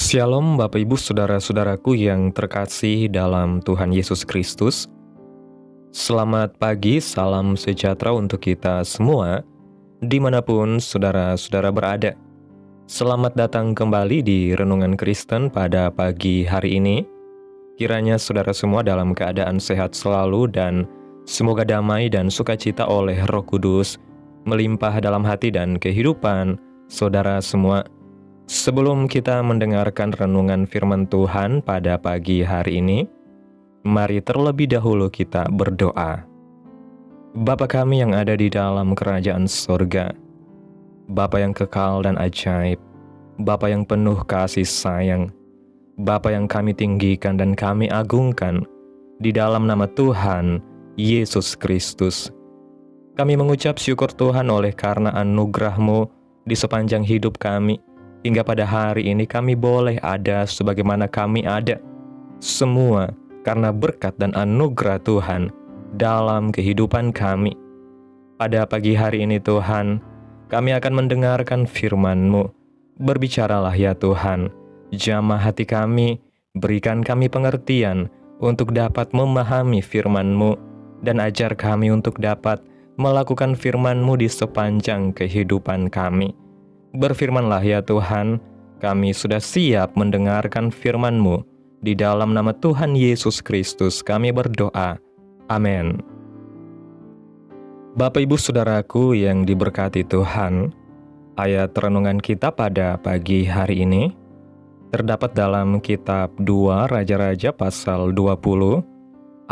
Shalom Bapak Ibu Saudara-saudaraku yang terkasih dalam Tuhan Yesus Kristus. Selamat pagi, salam sejahtera untuk kita semua, dimanapun saudara-saudara berada. Selamat datang kembali di Renungan Kristen pada pagi hari ini. Kiranya saudara semua dalam keadaan sehat selalu dan semoga damai dan sukacita oleh Roh Kudus melimpah dalam hati dan kehidupan saudara semua. Sebelum kita mendengarkan renungan firman Tuhan pada pagi hari ini, mari terlebih dahulu kita berdoa. Bapa kami yang ada di dalam kerajaan sorga, Bapa yang kekal dan ajaib, Bapa yang penuh kasih sayang, Bapa yang kami tinggikan dan kami agungkan di dalam nama Tuhan Yesus Kristus. Kami mengucap syukur Tuhan oleh karena anugerah-Mu di sepanjang hidup kami. Hingga pada hari ini kami boleh ada sebagaimana kami ada. Semua karena berkat dan anugerah Tuhan dalam kehidupan kami. Pada pagi hari ini Tuhan, kami akan mendengarkan firman-Mu. Berbicaralah ya Tuhan, jamah hati kami, berikan kami pengertian untuk dapat memahami firman-Mu, dan ajar kami untuk dapat melakukan firman-Mu di sepanjang kehidupan kami. Berfirmanlah ya Tuhan, kami sudah siap mendengarkan firman-Mu. Di dalam nama Tuhan Yesus Kristus kami berdoa. Amin. Bapak Ibu Saudaraku yang diberkati Tuhan, ayat renungan kita pada pagi hari ini terdapat dalam kitab 2 Raja-Raja pasal 20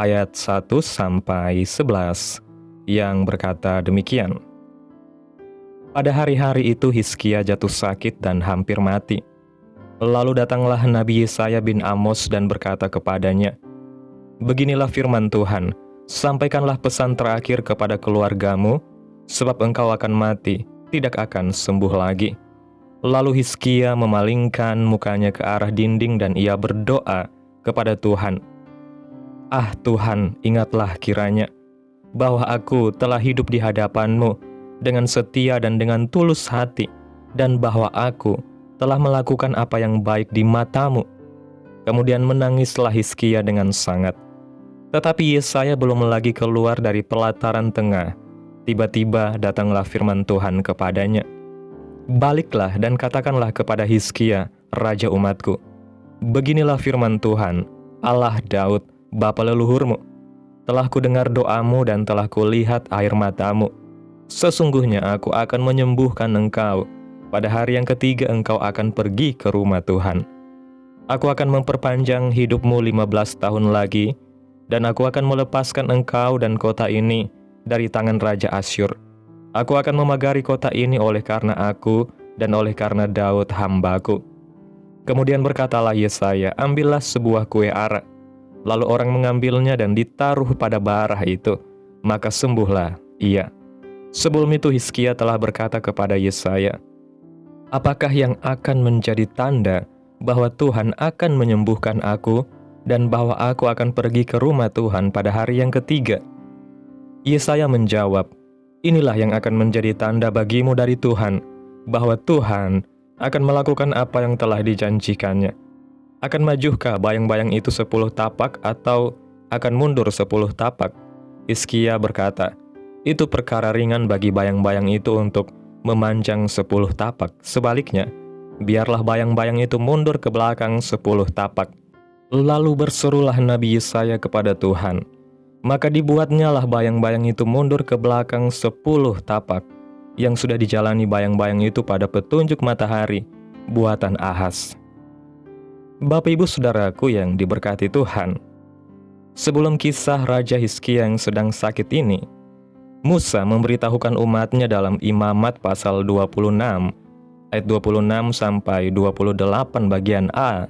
ayat 1-11 yang berkata demikian. Pada hari-hari itu Hizkia jatuh sakit dan hampir mati. Lalu datanglah Nabi Yesaya bin Amos dan berkata kepadanya, "Beginilah firman Tuhan, sampaikanlah pesan terakhir kepada keluargamu, sebab engkau akan mati, tidak akan sembuh lagi." Lalu Hizkia memalingkan mukanya ke arah dinding dan ia berdoa kepada Tuhan, "Ah Tuhan, ingatlah kiranya bahwa aku telah hidup di hadapan-Mu dengan setia dan dengan tulus hati, dan bahwa aku telah melakukan apa yang baik di mata-Mu." Kemudian menangislah Hizkia dengan sangat. Tetapi Yesaya belum lagi keluar dari pelataran tengah. Tiba-tiba datanglah firman Tuhan kepadanya, "Baliklah dan katakanlah kepada Hizkia, raja umatku, beginilah firman Tuhan, Allah Daud, bapa leluhurmu. Telah kudengar doamu dan telah kulihat air matamu. Sesungguhnya aku akan menyembuhkan engkau. Pada hari yang ketiga engkau akan pergi ke rumah Tuhan. Aku akan memperpanjang hidupmu 15 tahun lagi, dan aku akan melepaskan engkau dan kota ini dari tangan Raja Asyur. Aku akan memagari kota ini oleh karena aku dan oleh karena Daud hambaku." Kemudian berkatalah Yesaya, "Ambillah sebuah kue ara." Lalu orang mengambilnya dan ditaruh pada bara itu, maka sembuhlah ia. Sebelum itu Hizkia telah berkata kepada Yesaya, "Apakah yang akan menjadi tanda bahwa Tuhan akan menyembuhkan aku dan bahwa aku akan pergi ke rumah Tuhan pada hari yang ketiga?" Yesaya menjawab, "Inilah yang akan menjadi tanda bagimu dari Tuhan, bahwa Tuhan akan melakukan apa yang telah dijanjikannya. Akan majukah bayang-bayang itu 10 tapak atau akan mundur 10 tapak?" Hizkia berkata, "Itu perkara ringan bagi bayang-bayang itu untuk memanjang 10 tapak. Sebaliknya, biarlah bayang-bayang itu mundur ke belakang 10 tapak." Lalu berserulah Nabi Yesaya kepada Tuhan. Maka dibuatnyalah bayang-bayang itu mundur ke belakang 10 tapak, yang sudah dijalani bayang-bayang itu pada petunjuk matahari, buatan Ahaz. Bapak Ibu Saudaraku yang diberkati Tuhan, sebelum kisah Raja Hizkia yang sedang sakit ini, Musa memberitahukan umatnya dalam Imamat pasal 26, ayat 26-28 bagian A,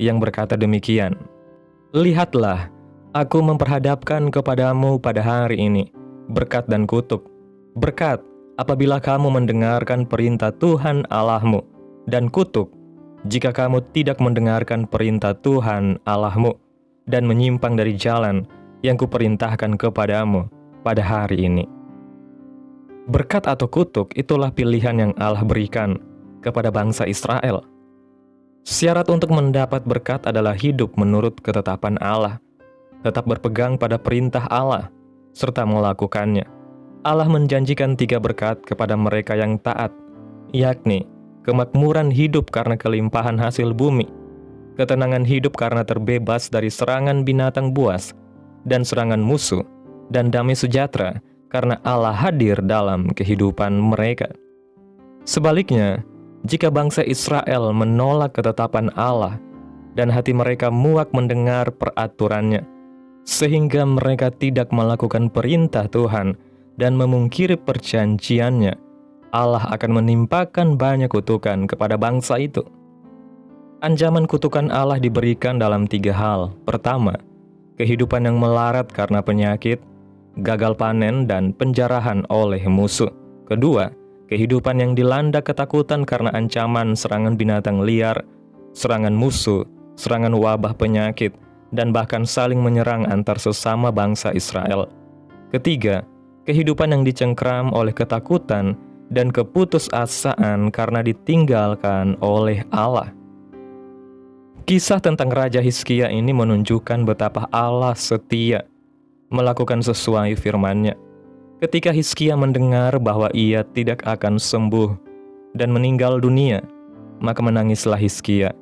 yang berkata demikian, "Lihatlah, aku memperhadapkan kepadamu pada hari ini berkat dan kutuk. Berkat apabila kamu mendengarkan perintah Tuhan Allahmu, dan kutuk jika kamu tidak mendengarkan perintah Tuhan Allahmu dan menyimpang dari jalan yang kuperintahkan kepadamu pada hari ini." Berkat atau kutuk itulah pilihan yang Allah berikan kepada bangsa Israel. Syarat untuk mendapat berkat adalah hidup menurut ketetapan Allah, tetap berpegang pada perintah Allah, serta melakukannya. Allah menjanjikan 3 berkat kepada mereka yang taat, yakni kemakmuran hidup karena kelimpahan hasil bumi, ketenangan hidup karena terbebas dari serangan binatang buas dan serangan musuh, dan damai sejahtera karena Allah hadir dalam kehidupan mereka. Sebaliknya, jika bangsa Israel menolak ketetapan Allah dan hati mereka muak mendengar peraturannya, sehingga mereka tidak melakukan perintah Tuhan dan memungkiri perjanjiannya, Allah akan menimpakan banyak kutukan kepada bangsa itu. Ancaman kutukan Allah diberikan dalam 3 hal. Pertama, kehidupan yang melarat karena penyakit, gagal panen, dan penjarahan oleh musuh. Kedua, kehidupan yang dilanda ketakutan karena ancaman serangan binatang liar, serangan musuh, serangan wabah penyakit, dan bahkan saling menyerang antar sesama bangsa Israel. Ketiga, kehidupan yang dicengkram oleh ketakutan dan keputusasaan karena ditinggalkan oleh Allah. Kisah tentang Raja Hizkia ini menunjukkan betapa Allah setia melakukan sesuai firman-Nya. Ketika Hizkia mendengar bahwa ia tidak akan sembuh dan meninggal dunia, maka menangislah Hizkia.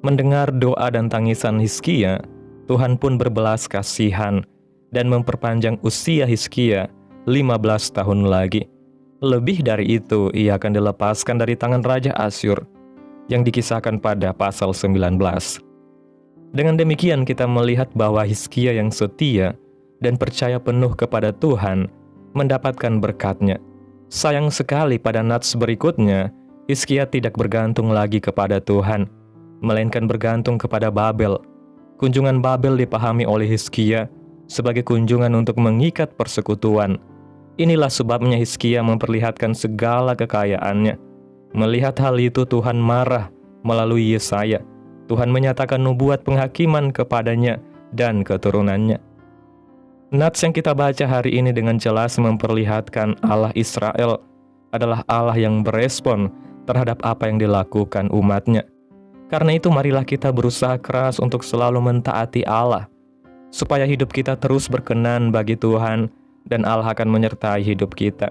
Mendengar doa dan tangisan Hizkia, Tuhan pun berbelas kasihan dan memperpanjang usia Hizkia 15 tahun lagi. Lebih dari itu, ia akan dilepaskan dari tangan Raja Asyur yang dikisahkan pada pasal 19. Dengan demikian kita melihat bahwa Hizkia yang setia dan percaya penuh kepada Tuhan mendapatkan berkat-Nya. Sayang sekali pada nats berikutnya, Hizkia tidak bergantung lagi kepada Tuhan, melainkan bergantung kepada Babel. Kunjungan Babel dipahami oleh Hizkia sebagai kunjungan untuk mengikat persekutuan. Inilah sebabnya Hizkia memperlihatkan segala kekayaannya. Melihat hal itu, Tuhan marah melalui Yesaya. Tuhan menyatakan nubuat penghakiman kepadanya dan keturunannya. Nats yang kita baca hari ini dengan jelas memperlihatkan Allah Israel adalah Allah yang berespon terhadap apa yang dilakukan umat-Nya. Karena itu marilah kita berusaha keras untuk selalu mentaati Allah, supaya hidup kita terus berkenan bagi Tuhan dan Allah akan menyertai hidup kita.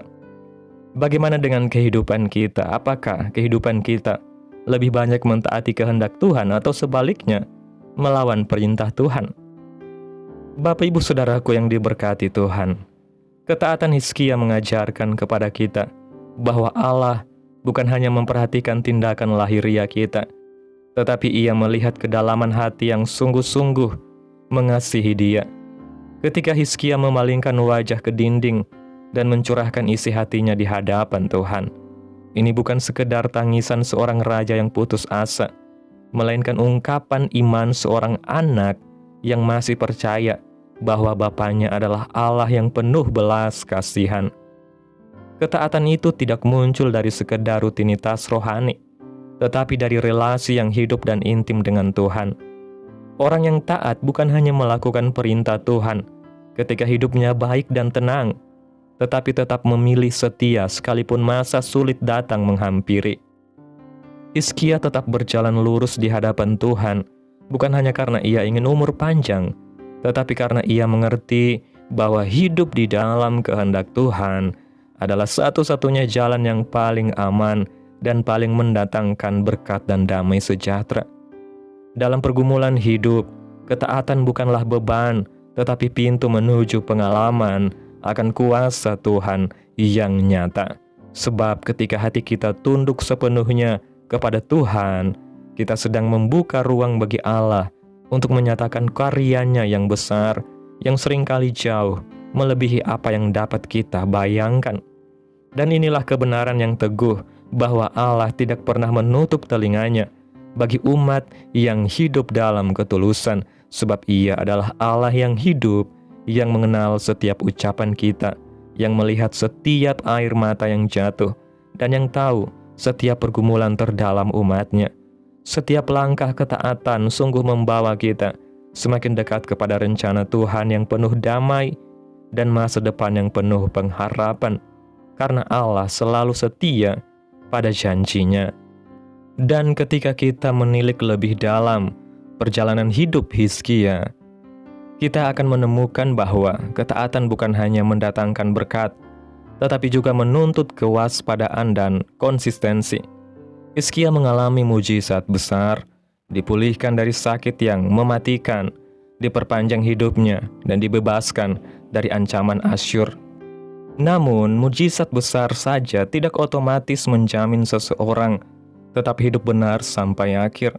Bagaimana dengan kehidupan kita? Apakah kehidupan kita lebih banyak mentaati kehendak Tuhan atau sebaliknya melawan perintah Tuhan? Bapak Ibu Saudaraku yang diberkati Tuhan, ketaatan Hizkia mengajarkan kepada kita bahwa Allah bukan hanya memperhatikan tindakan lahiriah kita, tetapi Ia melihat kedalaman hati yang sungguh-sungguh mengasihi Dia. Ketika Hizkia memalingkan wajah ke dinding dan mencurahkan isi hatinya di hadapan Tuhan, ini bukan sekedar tangisan seorang raja yang putus asa, melainkan ungkapan iman seorang anak yang masih percaya bahwa Bapaknya adalah Allah yang penuh belas kasihan. Ketaatan itu tidak muncul dari sekedar rutinitas rohani, tetapi dari relasi yang hidup dan intim dengan Tuhan. Orang yang taat bukan hanya melakukan perintah Tuhan ketika hidupnya baik dan tenang, tetapi tetap memilih setia sekalipun masa sulit datang menghampiri. Hizkia tetap berjalan lurus di hadapan Tuhan, bukan hanya karena ia ingin umur panjang, tetapi karena ia mengerti bahwa hidup di dalam kehendak Tuhan adalah satu-satunya jalan yang paling aman dan paling mendatangkan berkat dan damai sejahtera. Dalam pergumulan hidup, ketaatan bukanlah beban, tetapi pintu menuju pengalaman akan kuasa Tuhan yang nyata. Sebab ketika hati kita tunduk sepenuhnya kepada Tuhan, kita sedang membuka ruang bagi Allah untuk menyatakan karyanya yang besar, yang seringkali jauh melebihi apa yang dapat kita bayangkan. Dan inilah kebenaran yang teguh bahwa Allah tidak pernah menutup telinganya bagi umat yang hidup dalam ketulusan, sebab Ia adalah Allah yang hidup, yang mengenal setiap ucapan kita, yang melihat setiap air mata yang jatuh, dan yang tahu setiap pergumulan terdalam umat-Nya. Setiap langkah ketaatan sungguh membawa kita semakin dekat kepada rencana Tuhan yang penuh damai dan masa depan yang penuh pengharapan, karena Allah selalu setia pada janji-Nya. Dan ketika kita menilik lebih dalam perjalanan hidup Hizkia, kita akan menemukan bahwa ketaatan bukan hanya mendatangkan berkat, tetapi juga menuntut kewaspadaan dan konsistensi. Hizkia mengalami mujizat besar, dipulihkan dari sakit yang mematikan, diperpanjang hidupnya, dan dibebaskan dari ancaman Asyur. Namun, mujizat besar saja tidak otomatis menjamin seseorang tetap hidup benar sampai akhir.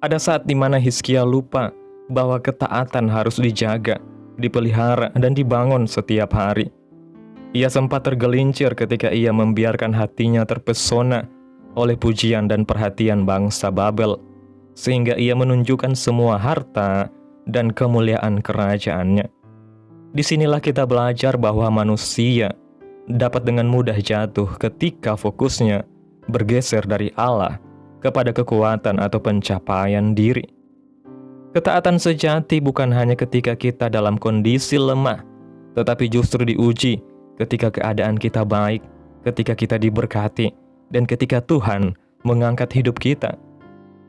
Ada saat di mana Hizkia lupa bahwa ketaatan harus dijaga, dipelihara, dan dibangun setiap hari. Ia sempat tergelincir ketika ia membiarkan hatinya terpesona oleh pujian dan perhatian bangsa Babel, sehingga ia menunjukkan semua harta dan kemuliaan kerajaannya. Disinilah kita belajar bahwa manusia dapat dengan mudah jatuh ketika fokusnya bergeser dari Allah kepada kekuatan atau pencapaian diri. Ketaatan sejati bukan hanya ketika kita dalam kondisi lemah, tetapi justru diuji ketika keadaan kita baik, ketika kita diberkati, dan ketika Tuhan mengangkat hidup kita.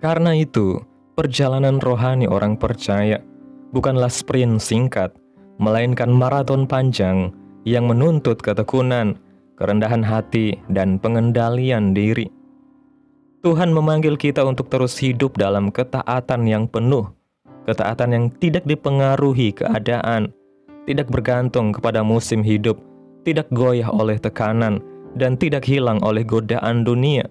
Karena itu, perjalanan rohani orang percaya bukanlah sprint singkat, melainkan maraton panjang yang menuntut ketekunan, kerendahan hati, dan pengendalian diri. Tuhan memanggil kita untuk terus hidup dalam ketaatan yang penuh, ketaatan yang tidak dipengaruhi keadaan, tidak bergantung kepada musim hidup, tidak goyah oleh tekanan, dan tidak hilang oleh godaan dunia.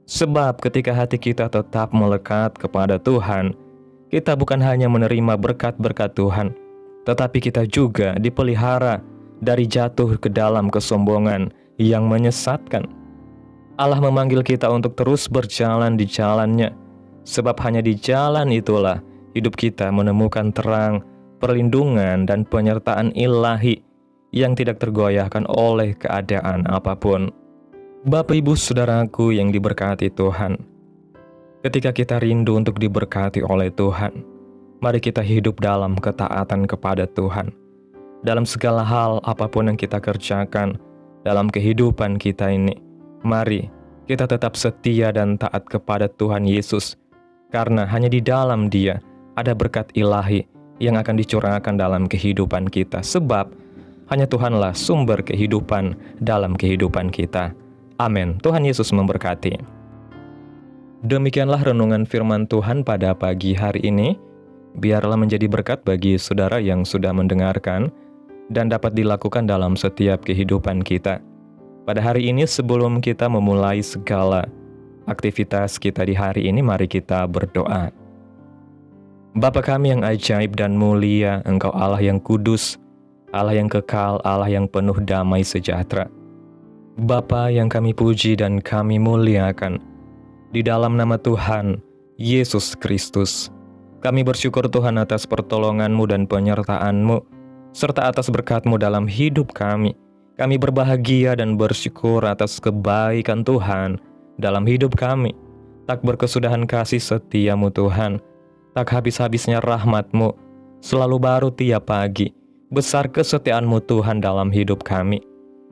Sebab ketika hati kita tetap melekat kepada Tuhan, kita bukan hanya menerima berkat-berkat Tuhan, tetapi kita juga dipelihara dari jatuh ke dalam kesombongan yang menyesatkan. Allah memanggil kita untuk terus berjalan di jalan-Nya, sebab hanya di jalan itulah hidup kita menemukan terang, perlindungan, dan penyertaan ilahi yang tidak tergoyahkan oleh keadaan apapun. Bapak Ibu Saudaraku yang diberkati Tuhan, ketika kita rindu untuk diberkati oleh Tuhan, mari kita hidup dalam ketaatan kepada Tuhan. Dalam segala hal apapun yang kita kerjakan dalam kehidupan kita ini, mari kita tetap setia dan taat kepada Tuhan Yesus, karena hanya di dalam Dia ada berkat ilahi yang akan dicurahkan dalam kehidupan kita, sebab hanya Tuhanlah sumber kehidupan dalam kehidupan kita. Amin. Tuhan Yesus memberkati. Demikianlah renungan firman Tuhan pada pagi hari ini. Biarlah menjadi berkat bagi saudara yang sudah mendengarkan dan dapat dilakukan dalam setiap kehidupan kita. Pada hari ini sebelum kita memulai segala aktivitas kita di hari ini, mari kita berdoa. Bapa kami yang ajaib dan mulia, Engkau Allah yang kudus, Allah yang kekal, Allah yang penuh damai sejahtera. Bapa yang kami puji dan kami muliakan, di dalam nama Tuhan Yesus Kristus, kami bersyukur Tuhan atas pertolongan-Mu dan penyertaan-Mu, serta atas berkat-Mu dalam hidup kami. Kami berbahagia dan bersyukur atas kebaikan Tuhan dalam hidup kami. Tak berkesudahan kasih setia-Mu Tuhan, tak habis-habisnya rahmat-Mu, selalu baru tiap pagi. Besar kesetiaan-Mu Tuhan dalam hidup kami.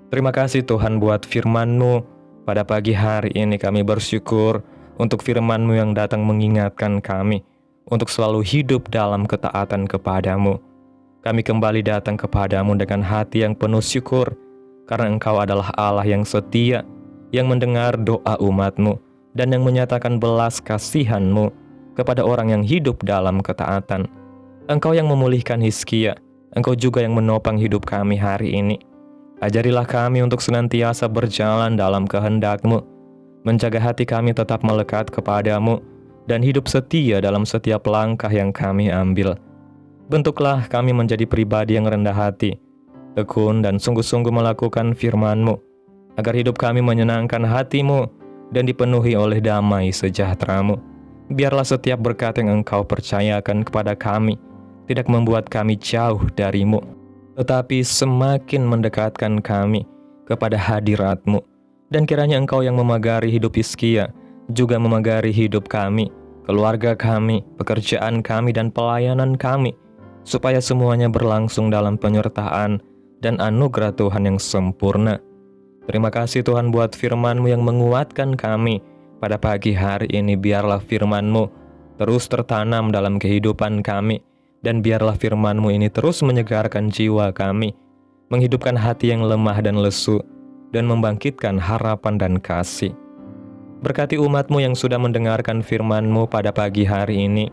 Terima kasih Tuhan buat firman-Mu. Pada pagi hari ini kami bersyukur untuk firman-Mu yang datang mengingatkan kami untuk selalu hidup dalam ketaatan kepada-Mu. Kami kembali datang kepada-Mu dengan hati yang penuh syukur, karena Engkau adalah Allah yang setia, yang mendengar doa umat-Mu, dan yang menyatakan belas kasihan-Mu kepada orang yang hidup dalam ketaatan. Engkau yang memulihkan Hizkia, Engkau juga yang menopang hidup kami hari ini. Ajarilah kami untuk senantiasa berjalan dalam kehendak-Mu, menjaga hati kami tetap melekat kepada-Mu, dan hidup setia dalam setiap langkah yang kami ambil. Bentuklah kami menjadi pribadi yang rendah hati, tekun dan sungguh-sungguh melakukan firman-Mu, agar hidup kami menyenangkan hati-Mu dan dipenuhi oleh damai sejahtera-Mu. Biarlah setiap berkat yang Engkau percayakan kepada kami tidak membuat kami jauh dari-Mu, tetapi semakin mendekatkan kami kepada hadirat-Mu. Dan kiranya Engkau yang memagari hidup Hizkia juga memagari hidup kami, keluarga kami, pekerjaan kami, dan pelayanan kami, supaya semuanya berlangsung dalam penyertaan dan anugerah Tuhan yang sempurna. Terima kasih Tuhan buat firman-Mu yang menguatkan kami pada pagi hari ini biarlah firman-Mu terus tertanam dalam kehidupan kami, dan biarlah firman-Mu ini terus menyegarkan jiwa kami, menghidupkan hati yang lemah dan lesu, dan membangkitkan harapan dan kasih. Berkati umat-Mu yang sudah mendengarkan firman-Mu pada pagi hari ini.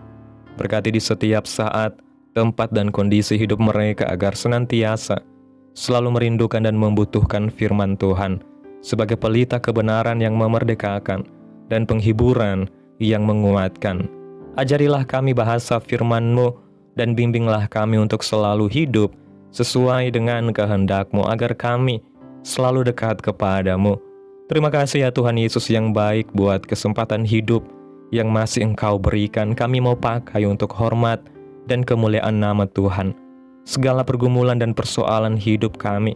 Berkati di setiap saat, tempat dan kondisi hidup mereka agar senantiasa selalu merindukan dan membutuhkan firman Tuhan sebagai pelita kebenaran yang memerdekakan dan penghiburan yang menguatkan. Ajarilah kami bahasa firman-Mu dan bimbinglah kami untuk selalu hidup sesuai dengan kehendak-Mu agar kami selalu dekat kepada-Mu. Terima kasih ya Tuhan Yesus yang baik buat kesempatan hidup yang masih Engkau berikan. Kami mau pakai untuk hormat dan kemuliaan nama Tuhan. Segala pergumulan dan persoalan hidup kami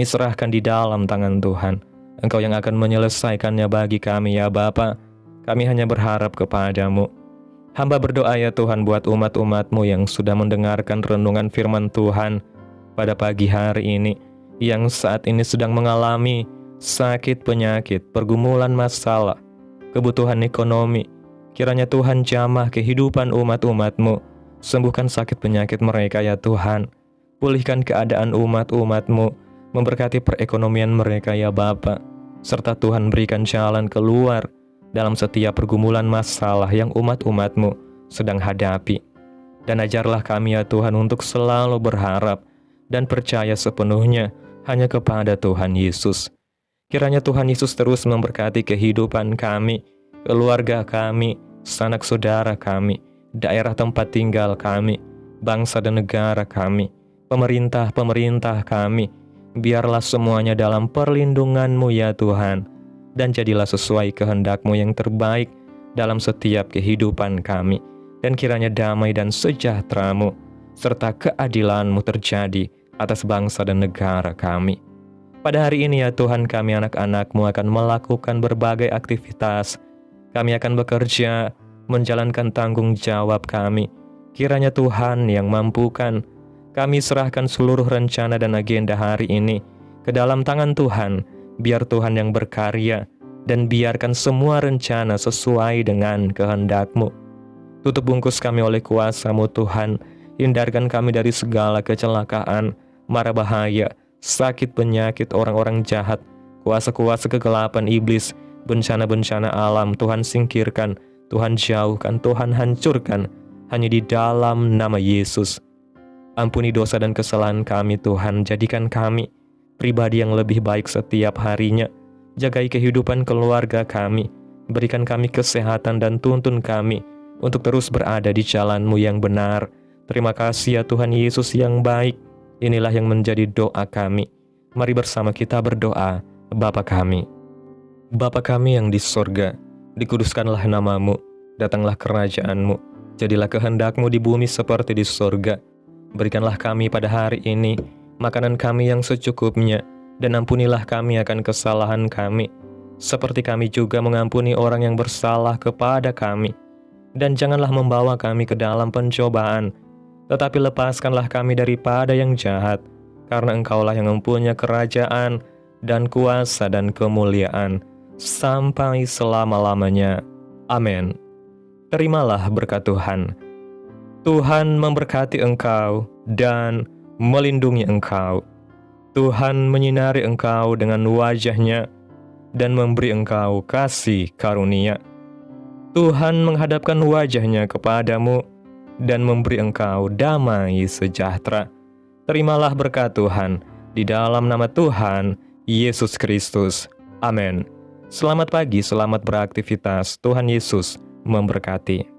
serahkan di dalam tangan Tuhan. Engkau yang akan menyelesaikannya bagi kami ya Bapa. Kami hanya berharap kepada-Mu. Hamba berdoa ya Tuhan buat umat-umat-Mu yang sudah mendengarkan renungan firman Tuhan pada pagi hari ini, yang saat ini sedang mengalami sakit, penyakit, pergumulan, masalah, kebutuhan ekonomi. Kiranya Tuhan jamah kehidupan umat-umat-Mu, sembuhkan sakit penyakit mereka ya Tuhan. Pulihkan keadaan umat-umat-Mu, memberkati perekonomian mereka ya Bapa. Serta Tuhan berikan jalan keluar dalam setiap pergumulan masalah yang umat-umat-Mu sedang hadapi. Dan ajarlah kami ya Tuhan untuk selalu berharap dan percaya sepenuhnya hanya kepada Tuhan Yesus. Kiranya Tuhan Yesus terus memberkati kehidupan kami, keluarga kami, sanak saudara kami, daerah tempat tinggal kami, bangsa dan negara kami, pemerintah kami. Biarlah semuanya dalam perlindungan-Mu ya Tuhan, dan jadilah sesuai kehendak-Mu yang terbaik dalam setiap kehidupan kami. Dan kiranya damai dan sejahtera-Mu serta keadilan-Mu terjadi atas bangsa dan negara kami. Pada hari ini ya Tuhan, kami anak-anak-Mu akan melakukan berbagai aktivitas. Kami akan bekerja, menjalankan tanggung jawab kami. Kiranya Tuhan yang mampukan. Kami serahkan seluruh rencana dan agenda hari ini ke dalam tangan Tuhan. Biar Tuhan yang berkarya, dan biarkan semua rencana sesuai dengan kehendak-Mu. Tutup bungkus kami oleh kuasa-Mu Tuhan. Hindarkan kami dari segala kecelakaan, mara bahaya, sakit penyakit orang-orang jahat, kuasa-kuasa kegelapan iblis, bencana-bencana alam. Tuhan singkirkan, Tuhan jauhkan, Tuhan hancurkan, hanya di dalam nama Yesus. Ampuni dosa dan kesalahan kami Tuhan, jadikan kami pribadi yang lebih baik setiap harinya. Jagai kehidupan keluarga kami, berikan kami kesehatan dan tuntun kami untuk terus berada di jalan-Mu yang benar. Terima kasih ya Tuhan Yesus yang baik. Inilah yang menjadi doa kami. Mari bersama kita berdoa. Bapa kami. Bapa kami yang di sorga, dikuduskanlah nama-Mu, datanglah kerajaan-Mu, jadilah kehendak-Mu di bumi seperti di sorga. Berikanlah kami pada hari ini makanan kami yang secukupnya, dan ampunilah kami akan kesalahan kami, seperti kami juga mengampuni orang yang bersalah kepada kami. Dan janganlah membawa kami ke dalam pencobaan, tetapi lepaskanlah kami daripada yang jahat, karena Engkaulah yang mempunyai kerajaan dan kuasa dan kemuliaan sampai selama-lamanya. Amin. Terimalah berkat Tuhan. Tuhan memberkati engkau dan melindungi engkau. Tuhan menyinari engkau dengan wajah-Nya dan memberi engkau kasih karunia. Tuhan menghadapkan wajah-Nya kepadamu dan memberi engkau damai sejahtera. Terimalah berkat Tuhan di dalam nama Tuhan Yesus Kristus. Amin. Selamat pagi, selamat beraktivitas. Tuhan Yesus memberkati.